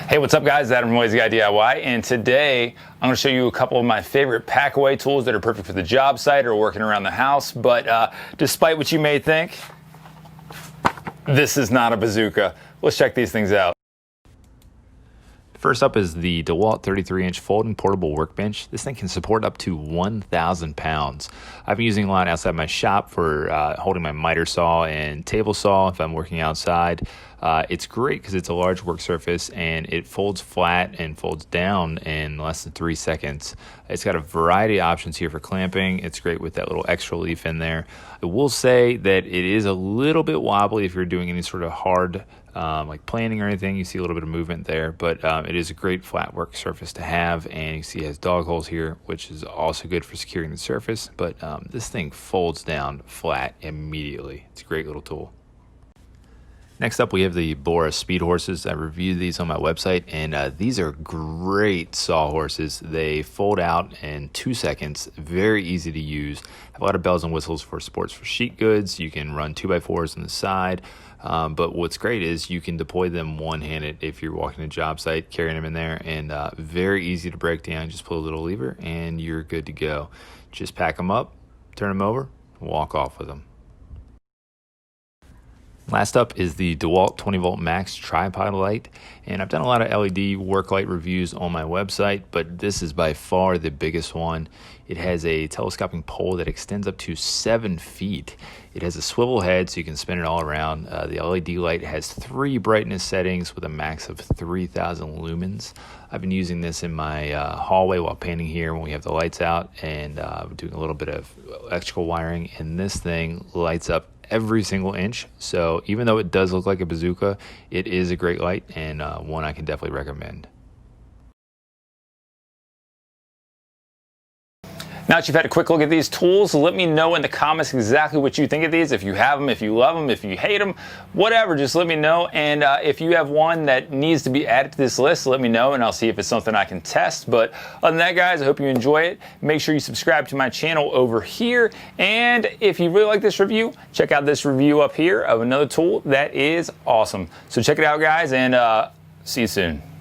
Hey, what's up guys? Adam from Lazy Guy DIY, and today I'm going to show you a couple of my favorite pack-away tools that are perfect for the job site or working around the house. But despite what you may think, this is not a bazooka. Let's check these things out. First up is the DeWalt 33-inch folding portable workbench. This thing can support up to 1,000 pounds. I've been using it a lot outside my shop for holding my miter saw and table saw if I'm working outside. It's great because it's a large work surface and it folds flat and folds down in less than 3 seconds. It's got a variety of options here for clamping. It's great with that little extra leaf in there. I will say that it is a little bit wobbly if you're doing any sort of hard like planing or anything. You see a little bit of movement there, but it is a great flat work surface to have, and you see it has dog holes here, which is also good for securing the surface. But this thing folds down flat immediately. It's a great little tool. Next up, we have the Borris speed horses. I reviewed these on my website, and these are great saw horses. They fold out in 2 seconds, very easy to use. Have a lot of bells and whistles for sports for sheet goods. You can run 2x4s on the side, but what's great is you can deploy them one-handed if you're walking a job site, carrying them in there, and very easy to break down. Just pull a little lever, and you're good to go. Just pack them up, turn them over, walk off with them. Last up is the DeWalt 20 volt max tripod light, and I've done a lot of LED work light reviews on my website, but this is by far the biggest one. It has a telescoping pole that extends up to 7 feet. It has a swivel head so you can spin it all around. The LED light has 3 brightness settings with a max of 3,000 lumens. I've been using this in my hallway while painting here when we have the lights out, and doing a little bit of electrical wiring, and this thing lights up every single inch. So even though it does look like a bazooka, it is a great light, and one I can definitely recommend. Now that you've had a quick look at these tools, let me know in the comments exactly what you think of these. If you have them, if you love them, if you hate them, whatever, just let me know. And if you have one that needs to be added to this list, let me know and I'll see if it's something I can test. But other than that, guys, I hope you enjoy it. Make sure you subscribe to my channel over here. And if you really like this review, check out this review up here of another tool that is awesome. So check it out, guys, and see you soon.